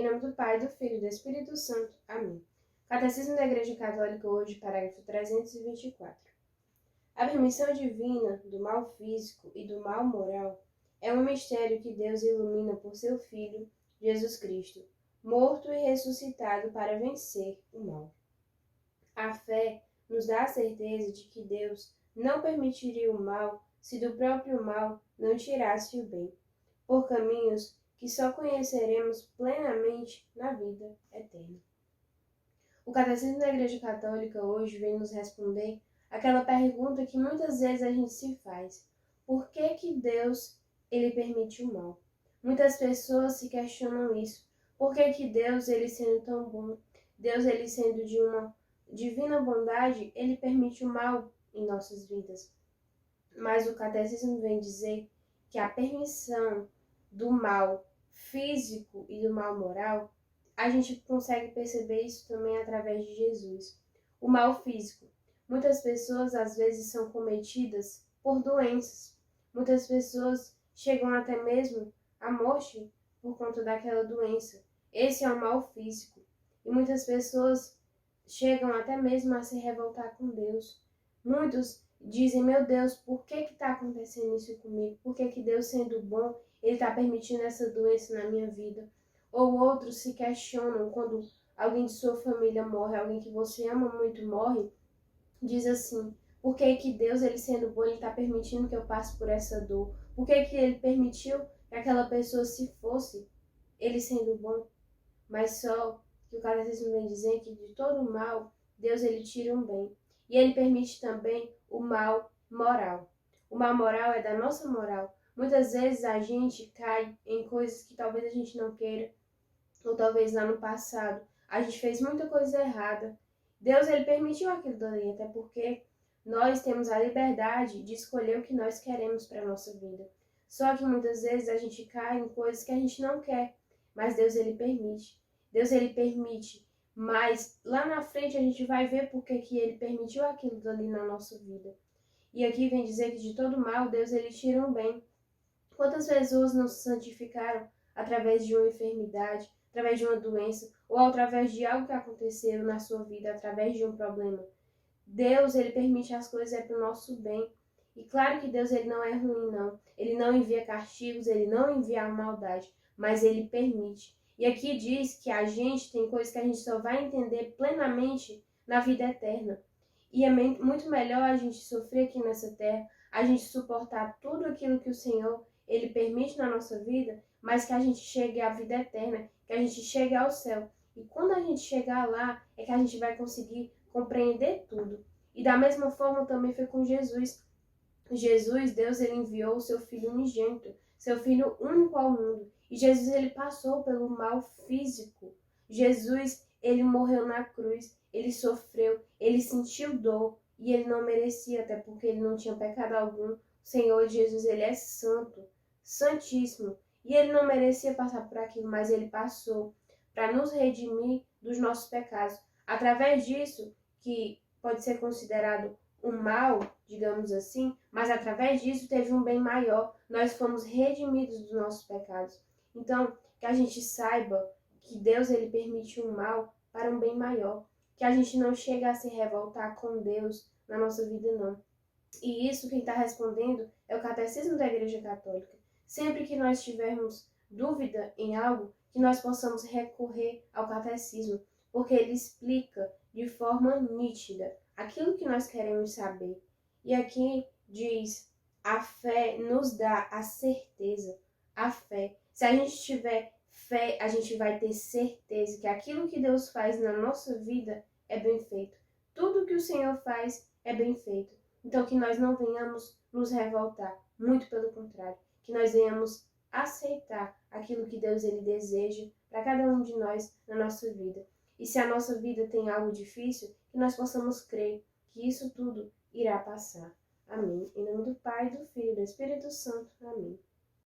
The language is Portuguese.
Em nome do Pai, do Filho e do Espírito Santo. Amém. Catecismo da Igreja Católica hoje, parágrafo 324. A permissão divina do mal físico e do mal moral é um mistério que Deus ilumina por seu Filho, Jesus Cristo, morto e ressuscitado para vencer o mal. A fé nos dá a certeza de que Deus não permitiria o mal se do próprio mal não tirasse o bem, por caminhos que só conheceremos plenamente na vida eterna. O Catecismo da Igreja Católica hoje vem nos responder aquela pergunta que muitas vezes a gente se faz: por que Deus ele permite o mal? Muitas pessoas se questionam isso. Por que Deus, ele sendo tão bom, Deus ele sendo de uma divina bondade, ele permite o mal em nossas vidas? Mas o Catecismo vem dizer que a permissão do mal físico e do mal moral, a gente consegue perceber isso também através de Jesus. O mal físico. Muitas pessoas às vezes são cometidas por doenças. Muitas pessoas chegam até mesmo à morte por conta daquela doença. Esse é o mal físico. E muitas pessoas chegam até mesmo a se revoltar com Deus. Muitos dizem: meu Deus, por que está acontecendo isso comigo? Por que Deus, sendo bom, ele está permitindo essa doença na minha vida? Ou outros se questionam quando alguém de sua família morre, alguém que você ama muito morre, diz assim: por que Deus, ele sendo bom, ele está permitindo que eu passe por essa dor? Por que ele permitiu que aquela pessoa se fosse, ele sendo bom? Mas só que o Catecismo vem dizer que de todo mal, Deus ele tira um bem. E ele permite também o mal moral. O mal moral é da nossa moral. Muitas vezes a gente cai em coisas que talvez a gente não queira, ou talvez lá no passado a gente fez muita coisa errada. Deus ele permitiu aquilo dali, até porque nós temos a liberdade de escolher o que nós queremos para a nossa vida. Só que muitas vezes a gente cai em coisas que a gente não quer, mas Deus ele permite. Deus ele permite, mas lá na frente a gente vai ver por que ele permitiu aquilo dali na nossa vida. E aqui vem dizer que de todo mal Deus ele tira um bem. Quantas pessoas não se santificaram através de uma enfermidade, através de uma doença, ou através de algo que aconteceu na sua vida, através de um problema? Deus, ele permite as coisas para o nosso bem. E claro que Deus, ele não é ruim, não. Ele não envia castigos, ele não envia a maldade, mas ele permite. E aqui diz que a gente tem coisas que a gente só vai entender plenamente na vida eterna. E é muito melhor a gente sofrer aqui nessa terra, a gente suportar tudo aquilo que o Senhor, ele permite na nossa vida, mas que a gente chegue à vida eterna, que a gente chegue ao céu. E quando a gente chegar lá, é que a gente vai conseguir compreender tudo. E da mesma forma também foi com Jesus. Jesus, Deus, ele enviou o seu Filho unigênito, seu Filho único ao mundo. E Jesus, ele passou pelo mal físico. Jesus, ele morreu na cruz, ele sofreu, ele sentiu dor e ele não merecia, até porque ele não tinha pecado algum. O Senhor Jesus, ele é santo, santíssimo. E ele não merecia passar por aquilo, mas ele passou para nos redimir dos nossos pecados. Através disso, que pode ser considerado um mal, digamos assim, mas através disso teve um bem maior. Nós fomos redimidos dos nossos pecados. Então, que a gente saiba que Deus ele permite um mal para um bem maior. Que a gente não chega a se revoltar com Deus na nossa vida, não. E isso quem está respondendo é o Catecismo da Igreja Católica. Sempre que nós tivermos dúvida em algo, que nós possamos recorrer ao Catecismo, porque ele explica de forma nítida aquilo que nós queremos saber. E aqui diz: a fé nos dá a certeza. A fé. Se a gente tiver fé, a gente vai ter certeza que aquilo que Deus faz na nossa vida é bem feito. Tudo que o Senhor faz é bem feito. Então, que nós não venhamos nos revoltar, muito pelo contrário, que nós venhamos aceitar aquilo que Deus ele deseja para cada um de nós na nossa vida. E se a nossa vida tem algo difícil, que nós possamos crer que isso tudo irá passar. Amém. Em nome do Pai, do Filho e do Espírito Santo. Amém.